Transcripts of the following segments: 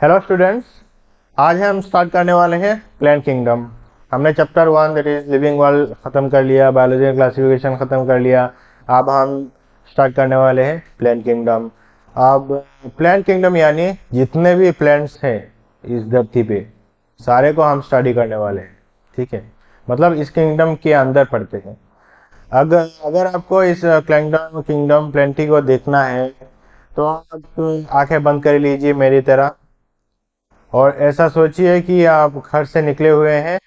Hello students, आज हम start करने वाले हैं प्लांट किंगडम। हमने chapter 1 that is living world ख़त्म कर लिया, बायोलॉजी क्लासिफिकेशन ख़त्म कर लिया। अब हम स्टार्ट करने वाले हैं प्लांट किंगडम। अब प्लांट किंगडम यानी जितने भी प्लांट्स हैं इस धरती पे सारे को हम स्टडी करने वाले हैं। ठीक है, मतलब इस किंगडम के अंदर पढ़ते हैं। अगर अगर आपको इस किंगडम किंगडम प्लेंटी को देखना है तो आप आंखें बंद कर लीजिए मेरी तरह, और ऐसा सोचिए कि आप घर से निकले हुए हैं।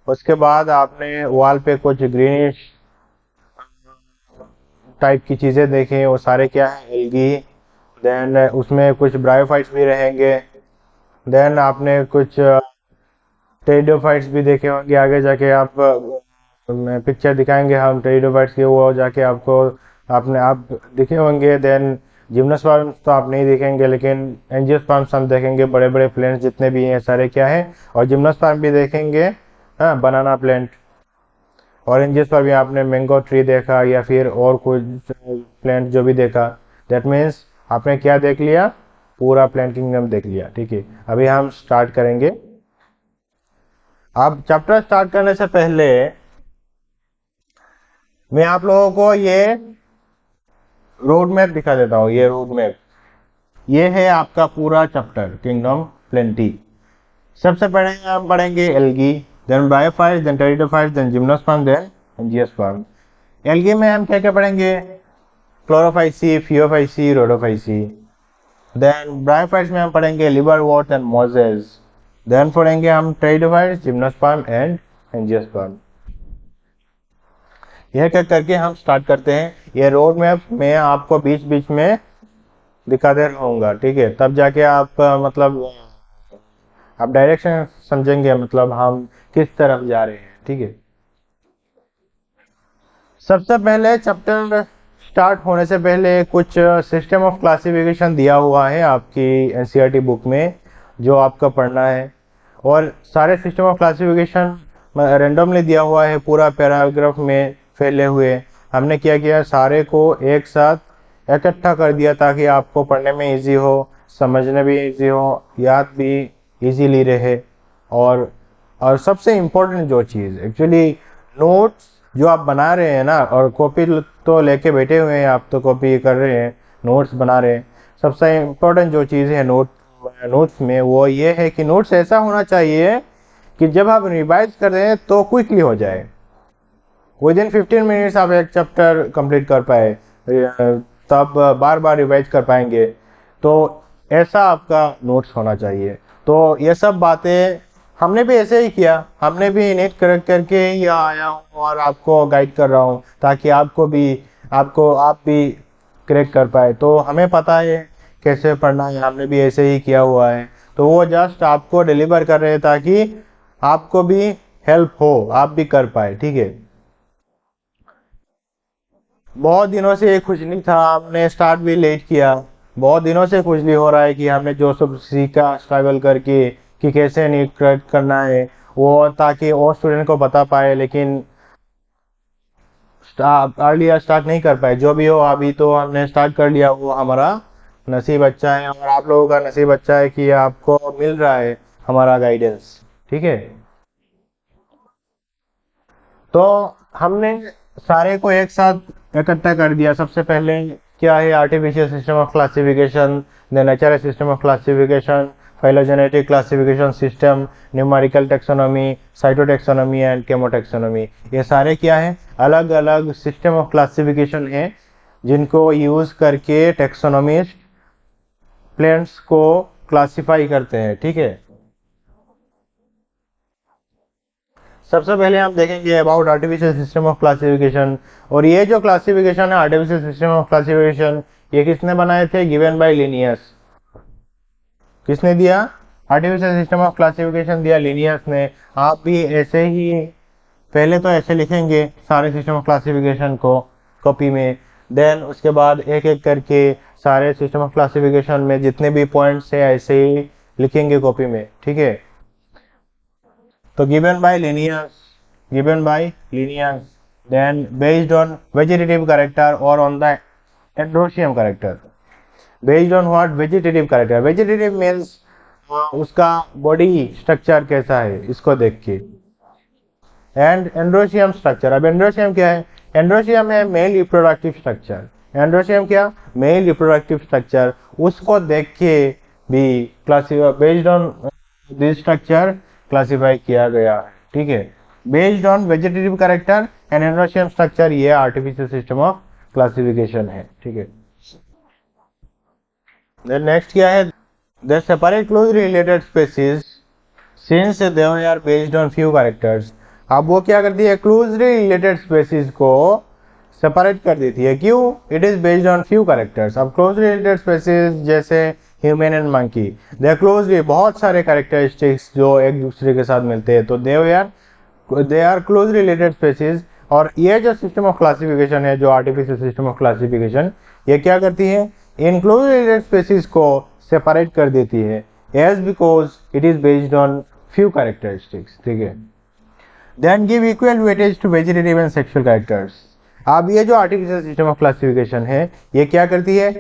उसके बाद आपने वॉल पे कुछ ग्रीनिश टाइप की चीज़ें देखी, वो सारे क्या है, एल्गी। देन उसमें कुछ ब्रायोफाइट्स भी रहेंगे। देन आपने कुछ टेरिडोफाइट्स भी देखे होंगे। आगे जाके आप पिक्चर दिखाएंगे हम टेरिडोफाइट्स के, वो जाके आपको आपने आप दिखे होंगे। देन जिम्नोस्पर्म्स तो आप नहीं देखेंगे, लेकिन एंजियोस्पर्म्स हम देखेंगे। बड़े बड़े प्लेंट्स जितने भी हैं सारे क्या हैं, और जिम्नोस्पर्म भी देखेंगे। हाँ, बनाना प्लेंट। और एंजियोस्पर्म भी आपने मैंगो ट्री देखा या फिर और कुछ प्लेंट जो भी देखा, दैट मीन्स आपने क्या देख लिया, पूरा प्लांट किंगडम देख लिया। ठीक है, अभी हम स्टार्ट करेंगे। अब चैप्टर स्टार्ट करने से पहले मैं आप लोगों को ये रोड मैप दिखा देता हूँ। ये रोड मैप, ये है आपका पूरा चैप्टर किंगडम प्लेंटी। सबसे पहले हम पढ़ेंगे algae, then bryophytes, then pteridophytes, then gymnosperm, then angiosperm. Algae में हम क्या क्या पढ़ेंगे, chlorophyceae, phaeophyceae, rhodophyceae. Then bryophytes में हम पढ़ेंगे लिवरवॉर्ट एंड मोजेस। देन पढ़ेंगे हम टेरिडोफाइट्स, जिम्नोस्पर्म एंड एंजियोस्पर्म। यह क्या करके हम स्टार्ट करते हैं। ये रोड मैप मैं आपको बीच बीच में दिखाते रहूँगा। ठीक है, तब जाके आप मतलब आप डायरेक्शन समझेंगे, मतलब हम किस तरफ जा रहे हैं। ठीक है, सबसे पहले चैप्टर स्टार्ट होने से पहले कुछ सिस्टम ऑफ क्लासिफिकेशन दिया हुआ है आपकी एनसीईआरटी बुक में, जो आपका पढ़ना है। और सारे सिस्टम ऑफ क्लासिफिकेशन रैंडमली दिया हुआ है, पूरा पैराग्राफ में फैले हुए। हमने क्या किया, सारे को एक साथ इकट्ठा कर दिया ताकि आपको पढ़ने में इजी हो, समझने भी इजी हो, याद भी इजीली रहे। और सबसे इम्पोर्टेंट जो चीज़ एक्चुअली, नोट्स जो आप बना रहे हैं ना, और कॉपी तो लेके बैठे हुए हैं, आप तो कॉपी कर रहे हैं, नोट्स बना रहे हैं। सबसे इम्पोर्टेंट जो चीज़ है नोट्स में, वो ये है कि नोट्स ऐसा होना चाहिए कि जब आप रिवाइज कर रहे हैं तो क्विकली हो जाए। विद इन 15 मिनट्स आप एक चैप्टर कंप्लीट कर पाए, तब बार बार रिवाइज कर पाएंगे। तो ऐसा आपका नोट्स होना चाहिए। तो ये सब बातें हमने भी ऐसे ही किया, हमने भी नेट करेक्ट करके ही आया हूँ और आपको गाइड कर रहा हूँ, ताकि आप भी करेक्ट कर पाए। तो हमें पता है कैसे पढ़ना है, हमने भी ऐसे ही किया हुआ है। तो वो जस्ट आपको डिलीवर कर रहे हैं ताकि आपको भी हेल्प हो, आप भी कर पाए। ठीक है, बहुत दिनों से ये खुजली था, हमने स्टार्ट भी लेट किया। बहुत दिनों से खुजली हो रहा है कि हमने जो सब सीखा स्ट्रगल करके कि कैसे नीट क्रैक करना है, वो ताकि और स्टूडेंट को बता पाए, लेकिन अर्लियर स्टार्ट नहीं कर पाए। जो भी हो, अभी तो हमने स्टार्ट कर लिया, वो हमारा नसीब अच्छा है, और आप लोगों का नसीब अच्छा है कि आपको मिल रहा है हमारा गाइडेंस। ठीक है, तो हमने सारे को एक साथ इकट्ठा कर दिया। सबसे पहले क्या है, artificial system of classification, then natural system of classification, phylogenetic classification system, numerical taxonomy, cytotaxonomy and chemotaxonomy. ये सारे क्या है, अलग अलग सिस्टम ऑफ क्लासिफिकेशन है, जिनको यूज करके टेक्सोनॉमिस्ट प्लांट्स को क्लासिफाई करते हैं। ठीक है, सबसे पहले हम देखेंगे about artificial system of classification. और ये जो क्लासिफिकेशन है, आर्टिफिशियल सिस्टम ऑफ क्लासिफिकेशन, ये किसने बनाए थे, गिवन बाय लिनियस। किसने दिया, आर्टिफिशियल सिस्टम ऑफ क्लासिफिकेशन दिया लिनियस ने। आप भी ऐसे ही पहले तो ऐसे लिखेंगे सारे सिस्टम ऑफ क्लासिफिकेशन को कॉपी में, देन उसके बाद एक एक करके सारे सिस्टम ऑफ क्लासिफिकेशन में जितने भी पॉइंट्स है ऐसे ही लिखेंगे कॉपी में। ठीक है, तो given by linears, then based on vegetative character or on the androecium character. Based on what, vegetative character. Vegetative means उसका बॉडी स्ट्रक्चर कैसा है इसको देख के। एंड एंड्रोशियम स्ट्रक्चर, अब एंड्रोशियम क्या है? एंड्रोशियम है मेल रिप्रोडक्टिव स्ट्रक्चर। एंड्रोशियम क्या? Male reproductive structure. उसको देख के भी classify, based on this structure classify किया गया है, ठीक है। Based on vegetative character and androecium structure, ये आर्टिफिशियल सिस्टम ऑफ क्लासिफिकेशन है, ठीक है। देन नेक्स्ट क्या है? The separate closely related species since they are based on few characters. अब वो क्या करती है? क्लोजली रिलेटेड स्पीशीज को सेपरेट कर देती है। क्यों? It is based on few characters. अब क्लोजली रिलेटेड स्पीशीज जैसे human and monkey, they are closely, बहुत सारे कैरेक्टरिस्टिक्स जो एक दूसरे के साथ मिलते हैं, तो they are closely related species. और ये जो सिस्टम ऑफ क्लासिफिकेशन है, जो आर्टिफिशियल सिस्टम ऑफ क्लासिफिकेशन, ये क्या करती है? इन क्लोजली रिलेटेड स्पीशीज को सेपरेट कर देती है, as because it is based on few characteristics, ठीक है। Then give equal weightage to vegetative and sexual characters. अब ये जो आर्टिफिशियल सिस्टम ऑफ क्लासिफिकेशन है, ये क्या करती है?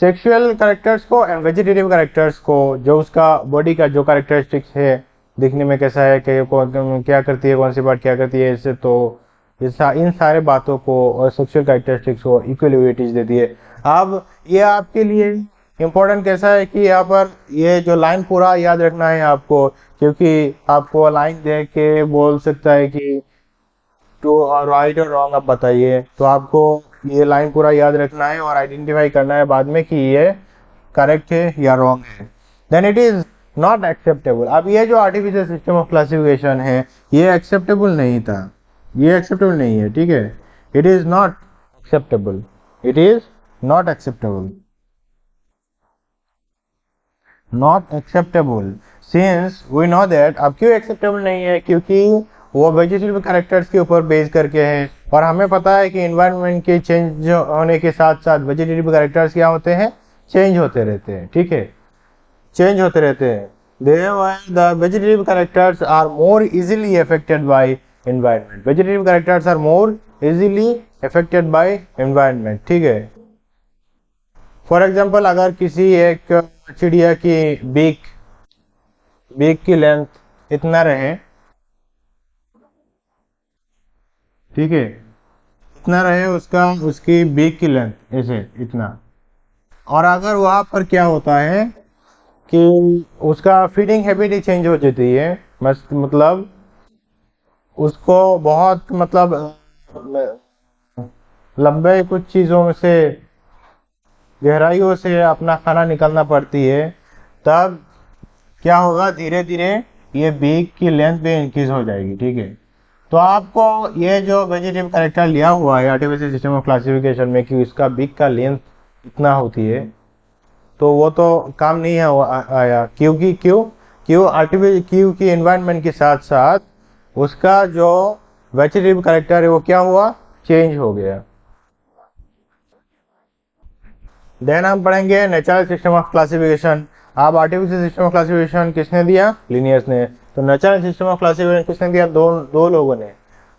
सेक्सुअल कैरेक्टर्स को एंड वेजिटेटिव कैरेक्टर्स को, जो उसका बॉडी का जो कैरेक्टरिस्टिक्स है, दिखने में कैसा है, क्या करती है, कौन सी बात क्या करती है, इससे तो इन सारे बातों को और सेक्सुअल कैरेक्टरिस्टिक्स को इक्वल वेटेज देती है। अब ये आपके लिए इम्पोर्टेंट कैसा है कि यहाँ पर ये जो लाइन पूरा याद रखना है आपको, क्योंकि आपको लाइन देख के बोल सकता है कि टू और राइट और रॉन्ग आप बताइए, तो आपको ये लाइन पूरा याद रखना है और आइडेंटिफाई करना है बाद में कि ये करेक्ट है या रॉन्ग है। Then it is not acceptable. अब ये जो आर्टिफिशियल सिस्टम ऑफ क्लासिफिकेशन है, ये एक्सेप्टेबल नहीं था, ये एक्सेप्टेबल नहीं है, ठीक है। It is not acceptable, it is not acceptable, not acceptable since we know that. अब क्यों एक्सेप्टेबल नहीं है? क्योंकि वो वेजिटेटिव कैरेक्टर्स के ऊपर बेस करके है, और हमें पता है कि एनवायरनमेंट के चेंज होने के साथ साथ वेजिटेटिव कैरेक्टर्स क्या होते हैं? चेंज होते रहते हैं, ठीक है, चेंज होते रहते हैं। The vegetative characters are more easily affected by environment. Vegetative characters are more easily affected by environment, ठीक है। फॉर एग्जाम्पल, अगर किसी एक चिड़िया की बीक की लेंथ इतना रहे, ठीक है, इतना रहे उसकी बीक की लेंथ ऐसे इतना, और अगर वहां पर क्या होता है कि उसका फीडिंग हैबिट ही चेंज हो जाती है, मतलब उसको बहुत लंबे कुछ चीज़ों में से, गहराइयों से अपना खाना निकालना पड़ती है, तब क्या होगा? धीरे धीरे ये बीक की लेंथ भी इंक्रीज हो जाएगी, ठीक है। तो आपको ये जो वेजिटेटिव कैरेक्टर लिया हुआ है आर्टिफिशियल सिस्टम ऑफ क्लासिफिकेशन में कि उसका बीक का लेंथ इतना होती है, तो वो तो काम नहीं आया। क्योंकि एनवायरनमेंट के साथ साथ उसका जो वेजिटेटिव कैरेक्टर है वो क्या हुआ? चेंज हो गया। देन हम पढ़ेंगे नेचुरल सिस्टम ऑफ क्लासिफिकेशन। अब आर्टिफिशियल सिस्टम ऑफ क्लासिफिकेशन किसने दिया? लिनियर्स ने। तो नेचुरल सिस्टम ऑफ क्लासिफिकेशन किसने दिया? दो लोगों ने।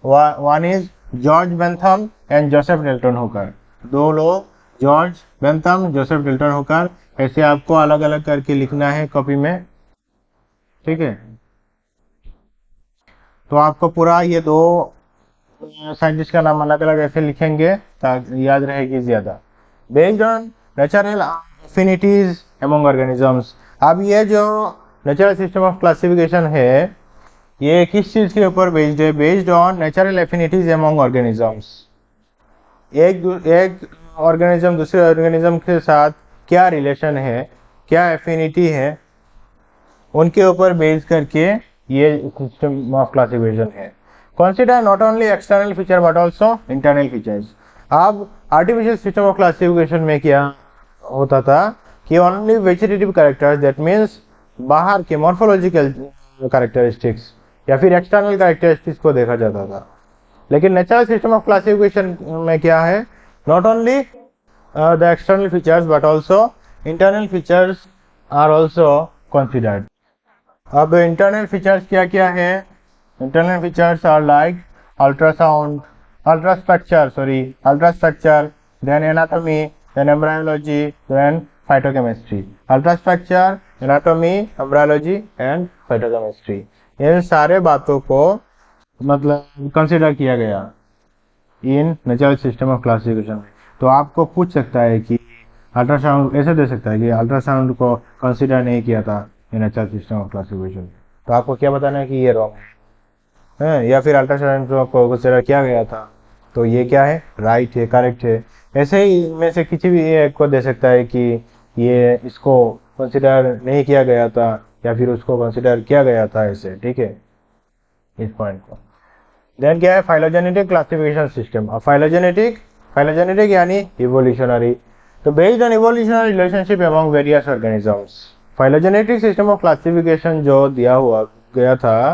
One is George Bentham and Joseph डिल्टन Hooker. दो लोग, जॉर्ज बेंथम, जोसेफ डिल्टन हुकर। ऐसे आपको अलग अलग करके लिखना है कॉपी में, ठीक है। तो आपको पूरा ये दो साइंटिस्ट का नाम अलग अलग ऐसे लिखेंगे ताकि याद रहेगी ज्यादा। Based on natural affinities among organisms. अब ये जो नेचुरल सिस्टम ऑफ क्लासिफिकेशन है, ये किस चीज के ऊपर बेस्ड है? Based on natural affinities among organisms. एक ऑर्गेनिज्म दूसरे ऑर्गेनिज्म के साथ क्या रिलेशन है, क्या एफिनिटी है, उनके ऊपर बेस करके ये सिस्टम ऑफ क्लासिफिकेशन है। Consider not only external feature but also internal features. अब आर्टिफिशियल सिस्टम ऑफ क्लासिफिकेशन में क्या होता था कि only vegetative characters, that means बाहर के मॉर्फोलॉजिकल कैरेक्टरिस्टिक्स या फिर एक्सटर्नल कैरेक्टरिस्टिक्स को देखा जाता था। लेकिन नेचुरल सिस्टम ऑफ क्लासिफिकेशन में क्या है? Not only the external features but also internal features are also considered. अब इंटरनल फीचर्स क्या क्या है? Internal features are like ultrastructure, then anatomy, then embryology, then phytochemistry, ultrastructure, anatomy, embryology and phytochemistry, इन सारे बातों को मतलब कंसिडर किया गया in natural system of classification में। तो आपको पूछ सकता है कि अल्ट्रासाउंड, ऐसे दे सकता है कि अल्ट्रासाउंड को कंसिडर नहीं किया था इन नेचुरल सिस्टम ऑफ क्लासिफिकेशन, तो आपको क्या बताना है कि ये रॉन्ग है, या फिर अल्ट्रासाउंड को कंसिडर किया गया था तो ये क्या है, राइट है, करेक्ट है। ऐसे ही में से किसी भी एक को दे सकता है कि ये इसको कंसिडर नहीं किया गया था या फिर उसको कंसिडर किया गया था, ऐसे, ठीक है, इस पॉइंट को। देन क्या है, फाइलोजेनेटिक क्लासिफिकेशन सिस्टम। अब फाइलोजेनेटिक यानी इवोल्यूशनरी। तो based on evolutionary relationship among various organisms, phylogenetic system of classification जो दिया हुआ गया था,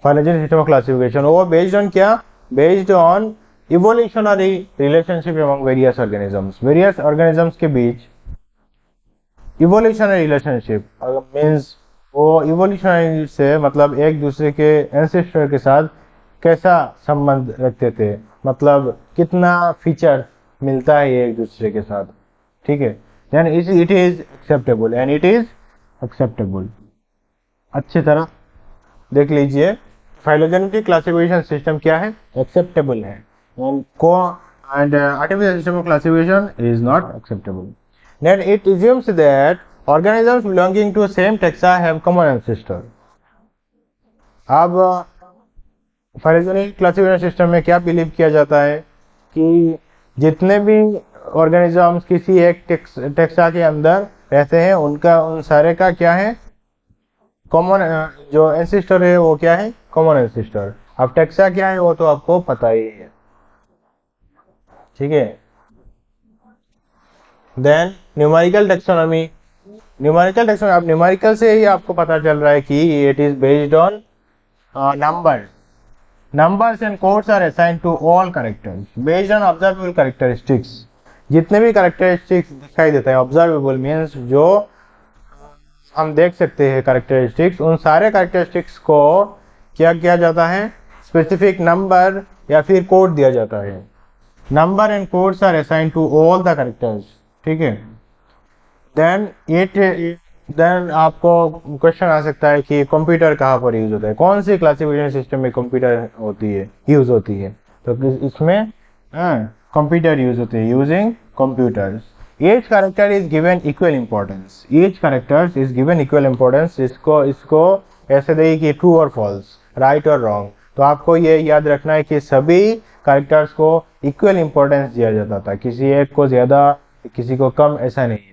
फाइलोजेनेटिक सिस्टम ऑफ क्लासिफिकेशन, वो बेस्ड ऑन क्या, based on evolutionary relationship among various organisms, various organisms के बीच इवोल्यूशनरी रिलेशनशिप मीन्स वो इवोल्यूशनरी से मतलब एक दूसरे के एंसेस्टर के साथ कैसा संबंध रखते थे, मतलब कितना फीचर मिलता है एक दूसरे के साथ, ठीक है। Then it is acceptable and it is acceptable. अच्छी तरह देख लीजिए, फाइलोजेनेटिक क्लासिफिकेशन सिस्टम क्या है, एक्सेप्टेबल है, and artificial system of classification is not acceptable. Then it assumes that organisms belonging to same taxa have common ancestor. अब phylogenetic classification system में क्या बिलीव किया जाता है कि जितने भी ऑर्गेनिजम्स किसी एक टेक्सा के अंदर रहते हैं उन सारे का क्या है, कॉमन, जो एंसेस्टर है वो क्या है, कॉमन एंसेस्टर। अब टेक्सा क्या है वो तो आपको पता ही है, ठीक है। देन न्यूमेरिकल टेक्सोनॉमी, अब न्यूमेरिकल से ही आपको पता चल रहा है कि it is based on numbers and codes are assigned to all characters based on observable characteristics। जितने भी characteristics दिखाई देता है, observable means जो हम देख सकते हैं characteristics, उन सारे characteristics को क्या किया जाता है, स्पेसिफिक नंबर या फिर कोड दिया जाता है। Number and codes are assigned to all the characters, ठीक है। देन आपको क्वेश्चन आ सकता है कि कंप्यूटर कहाँ पर यूज होता है, कौन सी क्लासिफिकेशन सिस्टम में कंप्यूटर यूज होती है, तो इसमें कंप्यूटर यूज होते हैं, using computers. Each character is given equal importance, इसको ऐसे देगी कि ट्रू और फॉल्स, राइट और रॉन्ग। तो आपको ये याद रखना है कि सभी कैरेक्टर्स को इक्वल इंपॉर्टेंस दिया जाता था, किसी एक को ज्यादा किसी को कम, ऐसा नहीं था।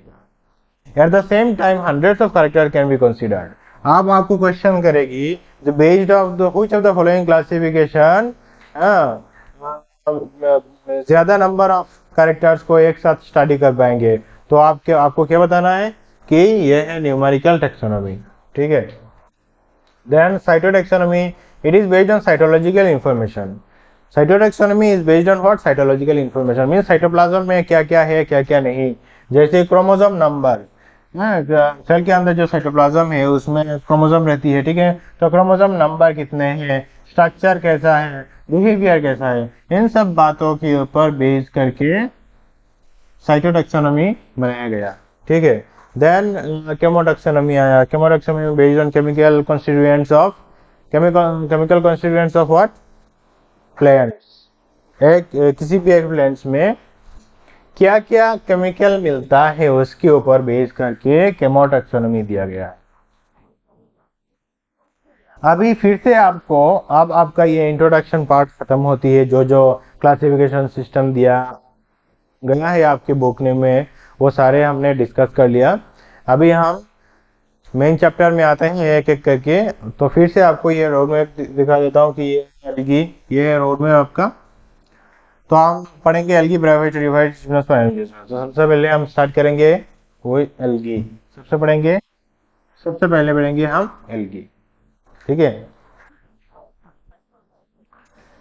At the same time hundreds of characters can be considered। अब आपको क्वेश्चन करेगी based of which of the following classification ज्यादा नंबर ऑफ कैरेक्टर्स को एक साथ स्टडी कर पाएंगे, तो आपको क्या बताना है कि यह है न्यूमेरिकल टेक्सोनॉमी, ठीक है। Then cytotaxonomy, it is based on cytological information। cytotaxonomy is based on what, cytological information means cytoplasm में क्या क्या है क्या क्या नहीं। जैसे क्रोमोसोम नंबर, सेल के अंदर जो साइटोप्लाज्म है उसमें क्रोमोसोम रहती है, ठीक है, तो क्रोमोसोम नंबर कितने हैं, स्ट्रक्चर कैसा है, बिहेवियर कैसा है, इन सब बातों के ऊपर बेस करके साइटोटैक्सोनॉमी बनाया गया, ठीक है। देन केमोटैक्सोनॉमी आया, chemotaxonomy based on chemical constituents of what, plants. किसी भी एक प्लांट्स में क्या क्या केमिकल मिलता है उसके ऊपर बेस करके केमोटैक्सोनॉमी दिया गया। अभी फिर से आपको, अब आपका ये इंट्रोडक्शन पार्ट खत्म होती है, जो क्लासिफिकेशन सिस्टम दिया गया है आपके बुक में वो सारे हमने डिस्कस कर लिया। अभी हम मेन चैप्टर में आते हैं एक एक करके। तो फिर से आपको ये रोड मैप दिखा देता हूँ कि ये रोड मैप आपका। तो हम पढ़ेंगे एल्गी ब्रेविएट रिवाइज बिजनेस मैनेजमेंट। तो सबसे पहले हम स्टार्ट करेंगे वो एल्गी, सबसे पहले पढ़ेंगे हम एल्गी, ठीक है।